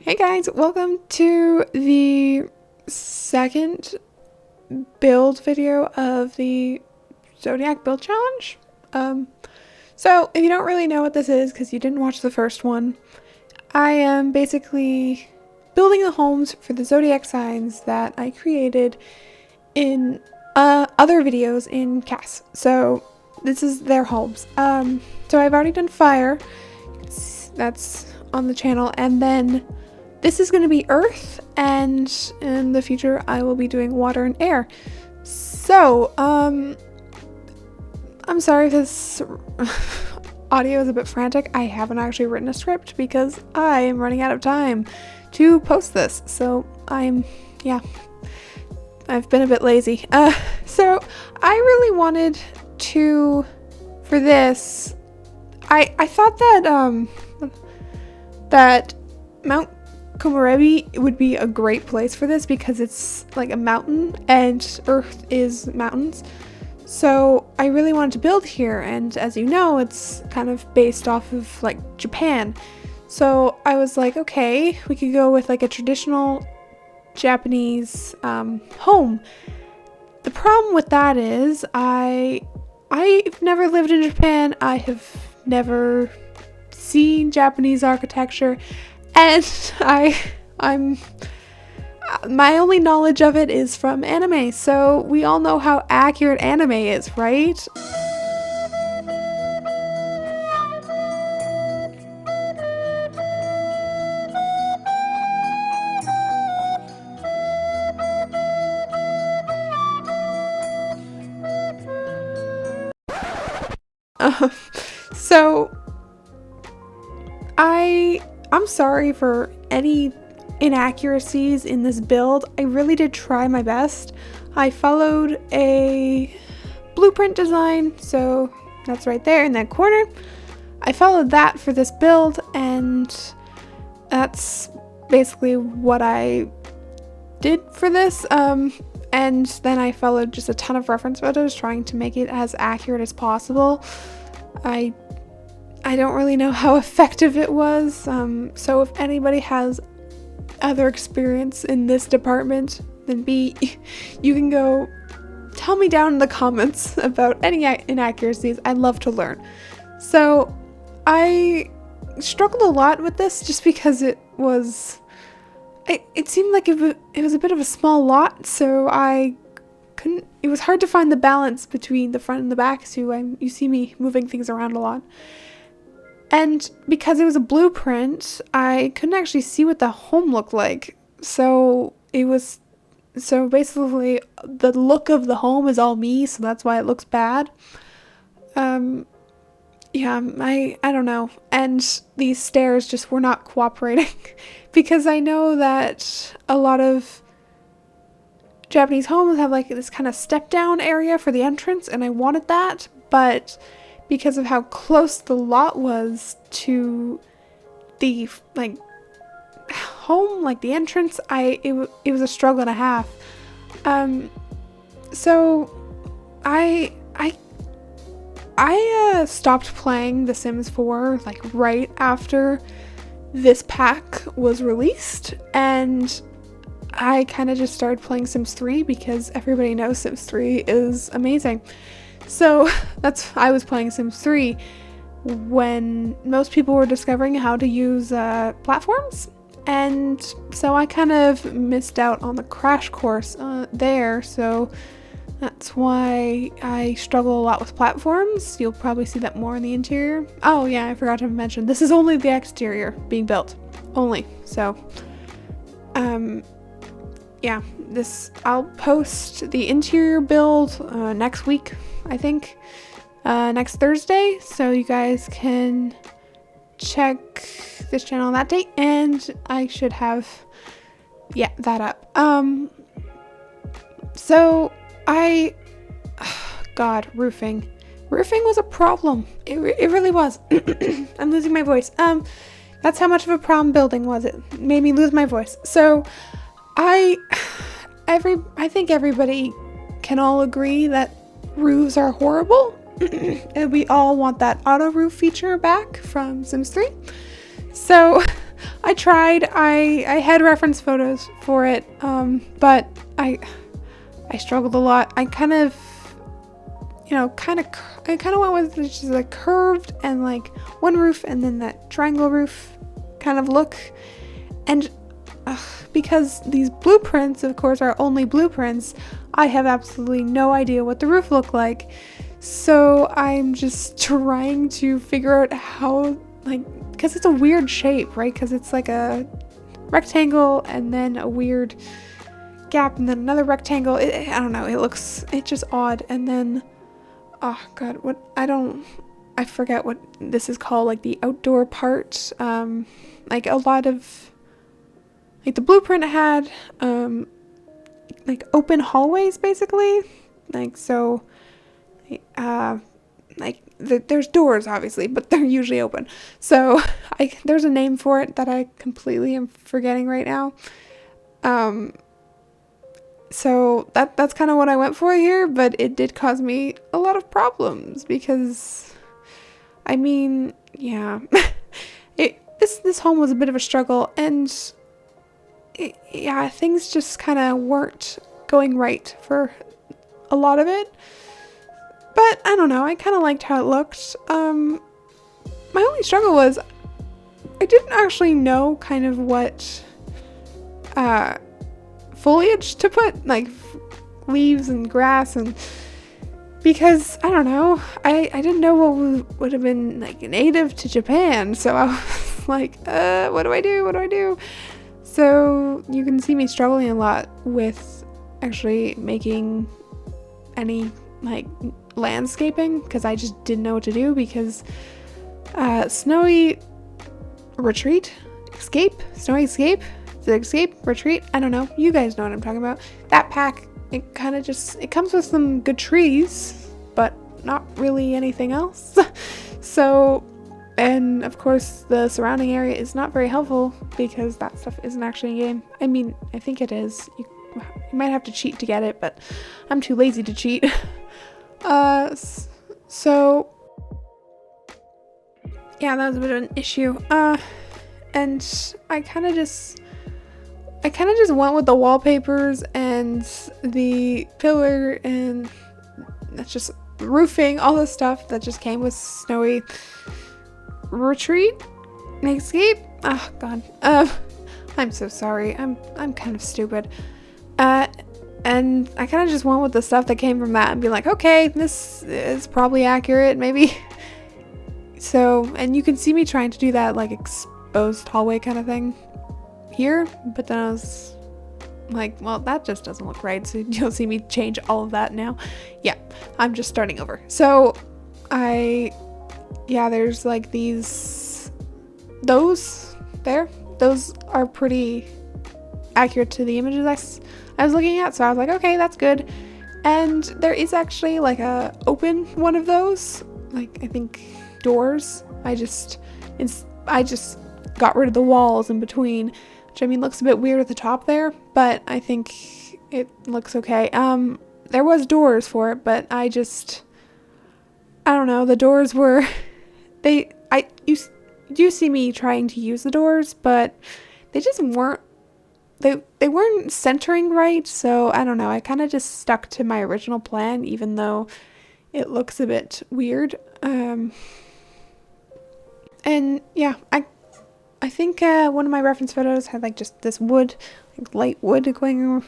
Hey guys, welcome to the second build video of the Zodiac build challenge. So if you don't really know what this is because you didn't watch the first one, I am basically building the homes for the Zodiac signs that I created in other videos in CAS. So this is their homes. So I've already done fire. That's on the channel, and then this is going to be earth, and in the future I will be doing water and air. So, I'm sorry if this audio is a bit frantic. I haven't actually written a script because I am running out of time to post this. So I've been a bit lazy. So I really wanted to, for this, I thought that, that Mount Komorebi would be a great place for this because it's like a mountain and Earth is mountains. So I really wanted to build here, and as you know, it's kind of based off of like Japan. So I was like, okay, we could go with like a traditional Japanese home. The problem with that is I've never lived in Japan. I have never seen Japanese architecture, and I'm my only knowledge of it is from anime. So we all know how accurate anime is, right? So I'm sorry for any inaccuracies in this build. I really did try my best. I followed a blueprint design, so that's right there in that corner. I followed that for this build, and that's basically what I did for this. And then I followed just a ton of reference photos trying to make it as accurate as possible. I don't really know how effective it was, so if anybody has other experience in this department, then you can go tell me down in the comments about any inaccuracies. I'd love to learn. So I struggled a lot with this just because it seemed like it was a bit of a small lot, so it was hard to find the balance between the front and the back, so you see me moving things around a lot. And because it was a blueprint, I couldn't actually see what the home looked like. So basically the look of the home is all me, so that's why it looks bad. I don't know. And these stairs just were not cooperating because I know that a lot of Japanese homes have like this kind of step down area for the entrance, and I wanted that, but because of how close the lot was to the like home, like the entrance, it was a struggle and a half. So I stopped playing The Sims 4 like right after this pack was released, and I kind of just started playing Sims 3 because everybody knows Sims 3 is amazing. So I was playing Sims 3 when most people were discovering how to use platforms, and so I kind of missed out on the crash course there, so that's why I struggle a lot with platforms. You'll probably see that more in the interior. Oh yeah, I forgot to mention, this is only the exterior being built. Only. So, yeah, I'll post the interior build next week, I think, next Thursday, so you guys can check this channel on that date, and I should have, that up. So God, roofing was a problem. It really was. I'm losing my voice. That's how much of a problem building was. It made me lose my voice. So I think everybody can all agree that roofs are horrible, and we all want that auto roof feature back from Sims 3. So I tried. I had reference photos for it, but I struggled a lot. I kind of went with just like curved and like one roof and then that triangle roof kind of look. And because these blueprints, of course, are only blueprints, I have absolutely no idea what the roof looked like. So I'm just trying to figure out how, like, because it's a weird shape, right? Because it's like a rectangle and then a weird gap and then another rectangle. I don't know. It's just odd. And then, oh God, I forget what this is called, like the outdoor part. Like a lot of, like the blueprint had, like open hallways basically. Like, so, there's doors obviously, but they're usually open. So there's a name for it that I completely am forgetting right now. So that's kind of what I went for here, but it did cause me a lot of problems because, I mean, yeah, this home was a bit of a struggle, and things just kind of weren't going right for a lot of it. But I don't know, I kind of liked how it looked. My only struggle was I didn't actually know kind of what foliage to put, like leaves and grass, and because I don't know, I didn't know what would have been like native to Japan. So I was like, what do I do? So you can see me struggling a lot with actually making any like landscaping because I just didn't know what to do, because snowy retreat, I don't know, you guys know what I'm talking about. That pack, it comes with some good trees, but not really anything else. So, and of course the surrounding area is not very helpful because that stuff isn't actually in game. I mean, I think it is. You might have to cheat to get it, but I'm too lazy to cheat. So yeah, that was a bit of an issue. And I kind of just went with the wallpapers and the pillar and that's just roofing, all the stuff that just came with snowy retreat, escape. Oh God. I'm so sorry. I'm kind of stupid. And I kind of just went with the stuff that came from that and be like, okay, this is probably accurate, maybe. So, and you can see me trying to do that like exposed hallway kind of thing here, but then I was like, well, that just doesn't look right. So you'll see me change all of that now. Yeah, I'm just starting over. So there's like those are pretty accurate to the images I was looking at. So I was like, okay, that's good. And there is actually like a open one of those, like I think doors. I just got rid of the walls in between, which I mean looks a bit weird at the top there, but I think it looks okay. There was doors for it, but I don't know, the doors were, you do see me trying to use the doors, but they just weren't, they weren't centering right. So I don't know, I kind of just stuck to my original plan, even though it looks a bit weird. And yeah, I think one of my reference photos had like just this wood, like light wood going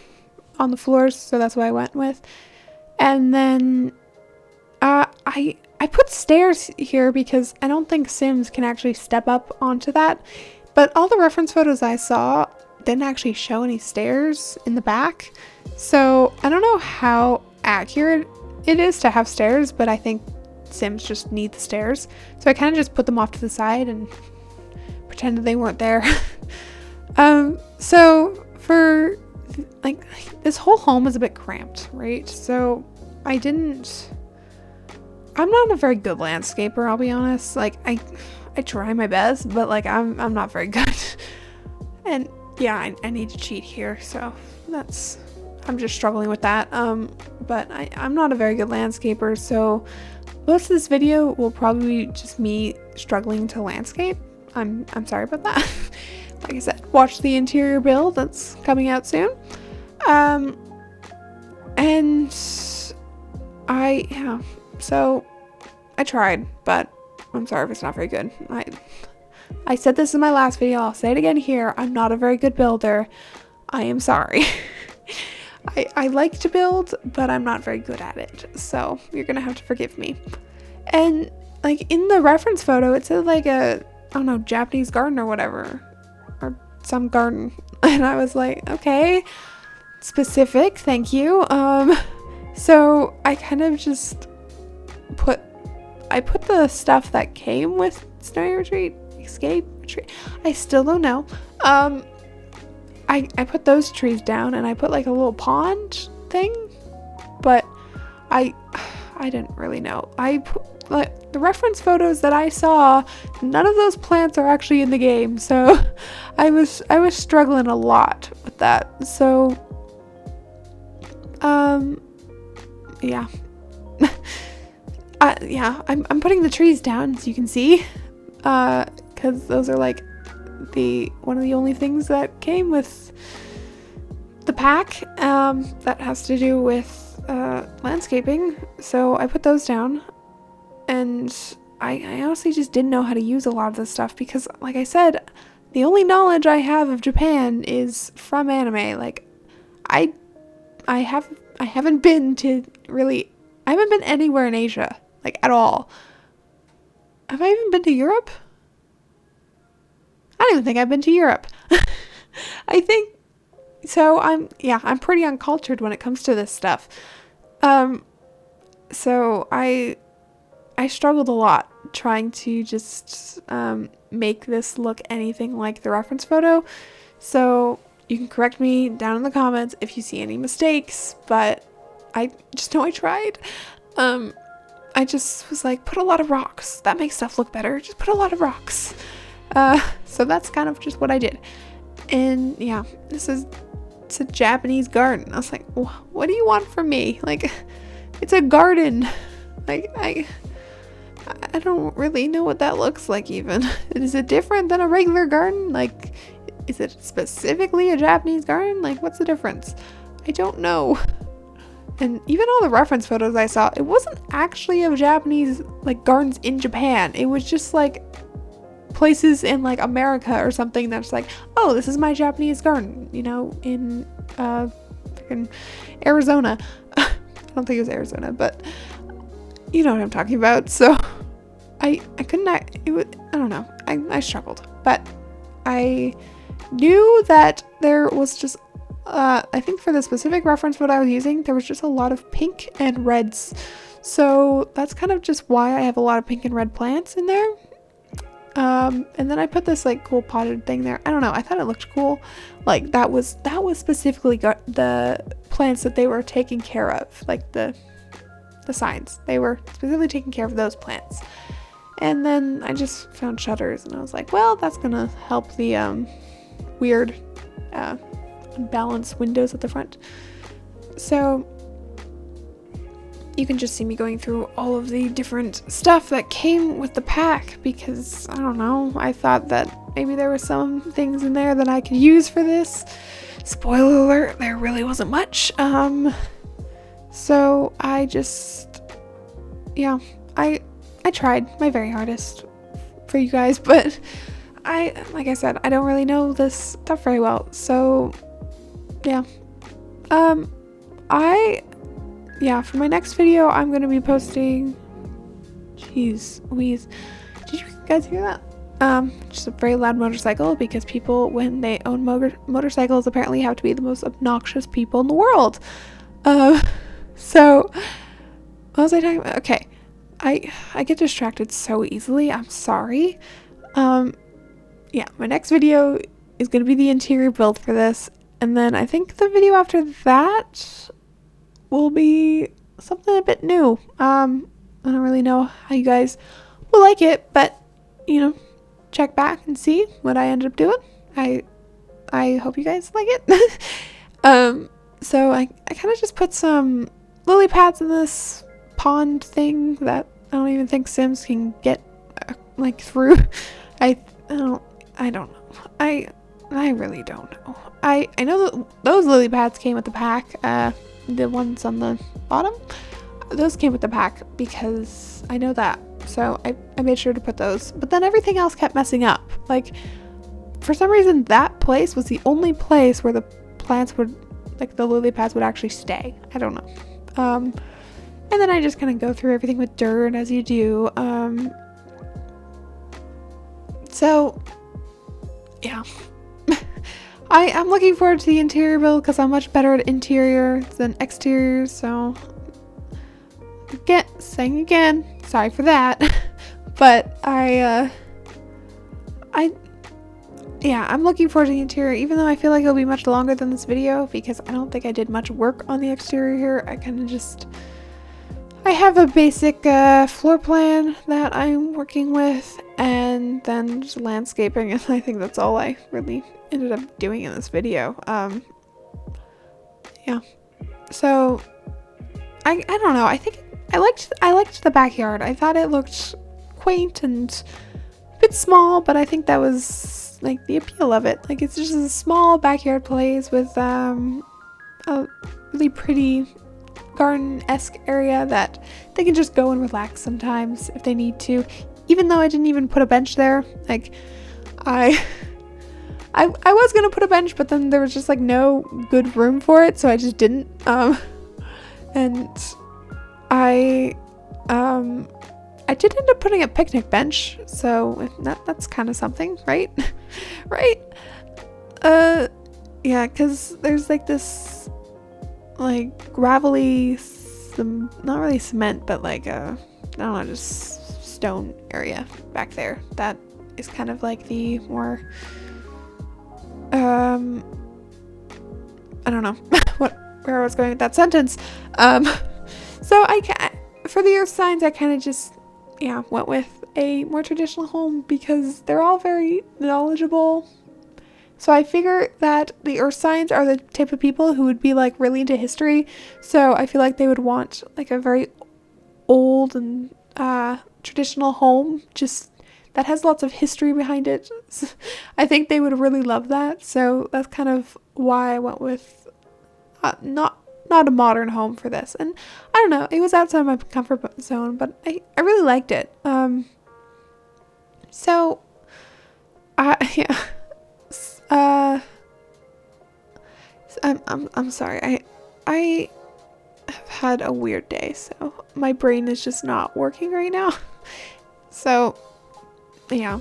on the floors, so that's what I went with. And then I put stairs here because I don't think Sims can actually step up onto that, but all the reference photos I saw didn't actually show any stairs in the back. So I don't know how accurate it is to have stairs, but I think Sims just need the stairs. So I kind of just put them off to the side and pretended they weren't there. So for like this whole home is a bit cramped, right? So I'm not a very good landscaper, I'll be honest. Like I try my best, but like I'm not very good. And yeah, I need to cheat here, so I'm just struggling with that. But I'm not a very good landscaper, so most of this video will probably be just me struggling to landscape. I'm sorry about that. like I said, watch the interior build that's coming out soon. And so I tried, but I'm sorry if it's not very good. I said this in my last video, I'll say it again here, I'm not a very good builder. I am sorry. I like to build, but I'm not very good at it, so you're gonna have to forgive me. And like in the reference photo, it said like a, I don't know, Japanese garden or whatever, or some garden, and I was like, okay, specific, thank you. So I kind of just put the stuff that came with Snowy Retreat, Escape Retreat, I still don't know. I put those trees down, and I put like a little pond thing, but I didn't really know. Like the reference photos that I saw, none of those plants are actually in the game, so I was struggling a lot with that. So yeah. Yeah, I'm putting the trees down so you can see, because those are like one of the only things that came with the pack that has to do with landscaping. So I put those down, and I honestly just didn't know how to use a lot of this stuff because, like I said, the only knowledge I have of Japan is from anime. Like I haven't been anywhere in Asia, like at all. Have I even been to Europe? I don't even think I've been to Europe. I think so. I'm pretty uncultured when it comes to this stuff. So I struggled a lot trying to just make this look anything like the reference photo. So you can correct me down in the comments if you see any mistakes, but I just know I tried. I just was like, put a lot of rocks. That makes stuff look better. Just put a lot of rocks. So that's kind of just what I did. And yeah, it's a Japanese garden. I was like, what do you want from me? Like, it's a garden. Like, I don't really know what that looks like even. Is it different than a regular garden? Like, is it specifically a Japanese garden? Like, what's the difference? I don't know. And even all the reference photos I saw, it wasn't actually of Japanese, like, gardens in Japan. It was just, like, places in, like, America or something that's like, oh, this is my Japanese garden, you know, in, freaking Arizona. I don't think it was Arizona, but you know what I'm talking about. So I couldn't, I don't know. I struggled, but I knew that there was just, I think for the specific reference photo I was using, there was just a lot of pink and reds. So that's kind of just why I have a lot of pink and red plants in there. And then I put this like cool potted thing there. I don't know. I thought it looked cool. Like that was specifically the plants that they were taking care of, like the signs. They were specifically taking care of those plants. And then I just found shutters, and I was like, well, that's gonna help the weird unbalanced windows at the front. So you can just see me going through all of the different stuff that came with the pack because, I don't know, I thought that maybe there were some things in there that I could use for this. Spoiler alert, there really wasn't much. So I just, yeah, I tried my very hardest for you guys, but like I said, I don't really know this stuff very well. So yeah, for my next video, I'm going to be posting, jeez Louise, did you guys hear that? Just a very loud motorcycle, because people, when they own motorcycles, apparently have to be the most obnoxious people in the world. So, what was I talking about? Okay, I get distracted so easily, I'm sorry. Yeah, my next video is going to be the interior build for this, and then I think the video after that will be something a bit new. I don't really know how you guys will like it, but you know, check back and see what I ended up doing. I hope you guys like it. So I kind of just put some lily pads in this pond thing that I don't even think Sims can get like through. I don't know. I really don't know. I know that those lily pads came with the pack. The ones on the bottom, those came with the pack because I know that. So I made sure to put those. But then everything else kept messing up. Like, for some reason, that place was the only place where the plants would, like the lily pads would actually stay. I don't know. And then I just kind of go through everything with dirt as you do. So, yeah. I'm looking forward to the interior build because I'm much better at interior than exterior, so saying again, sorry for that. But I'm looking forward to the interior, even though I feel like it'll be much longer than this video because I don't think I did much work on the exterior here. I have a basic floor plan that I'm working with, and then just landscaping, and I think that's all I really ended up doing in this video. Yeah. So I don't know. I think I liked the backyard. I thought it looked quaint and a bit small, but I think that was like the appeal of it. Like, it's just a small backyard place with a really pretty garden-esque area that they can just go and relax sometimes if they need to. Even though I didn't even put a bench there, like I was gonna put a bench, but then there was just like no good room for it, so I just didn't. And I did end up putting a picnic bench, so that's kind of something, right? Right? Yeah, because there's like this like gravelly, not really cement, but like I don't know, just stone area back there that is kind of like the more I don't know where I was going with that sentence. So for the earth signs, I kind of just went with a more traditional home because they're all very knowledgeable. So I figure that the earth signs are the type of people who would be like really into history. So I feel like they would want like a very old and traditional home, just that has lots of history behind it. So I think they would really love that. So that's kind of why I went with not a modern home for this. And I don't know, it was outside my comfort zone, but I really liked it. So yeah. I'm sorry. I have had a weird day, so my brain is just not working right now. So yeah,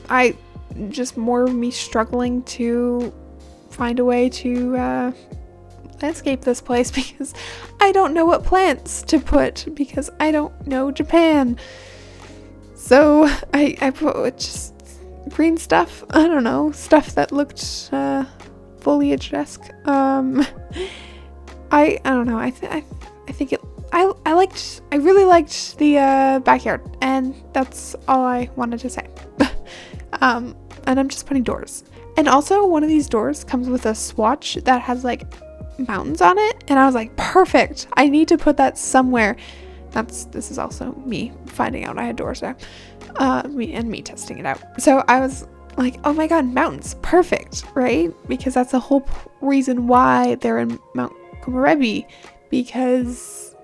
I just more me struggling to find a way to landscape this place because I don't know what plants to put because I don't know Japan. So I put just green stuff. I don't know, stuff that looked foliage-esque. I don't know. I think it. I really liked the backyard, and that's all I wanted to say. And I'm just putting doors. And also, one of these doors comes with a swatch that has like mountains on it, and I was like, perfect. I need to put that somewhere. This is also me finding out I had doors there. Me testing it out. So I was like, oh my god, mountains, perfect, right? Because that's the whole reason why they're in Mount Komorebi, because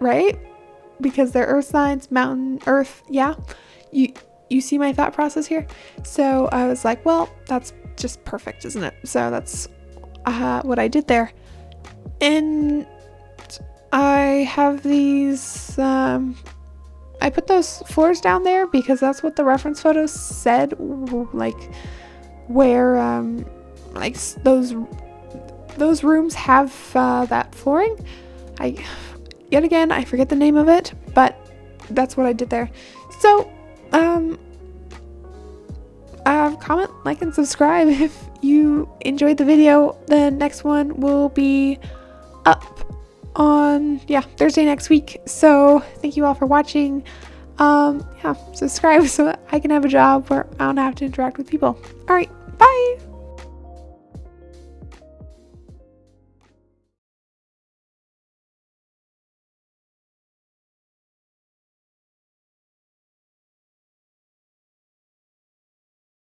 they're earth signs, mountain, earth. Yeah, you see my thought process here. So I was like, well, that's just perfect, isn't it? So that's what I did there. And I have these I put those floors down there because that's what the reference photos said, like where like those rooms have that flooring. Yet again, I forget the name of it, but that's what I did there. So comment, like, and subscribe if you enjoyed the video. The next one will be up on Thursday next week. So thank you all for watching. Subscribe so that I can have a job where I don't have to interact with people. All right, bye.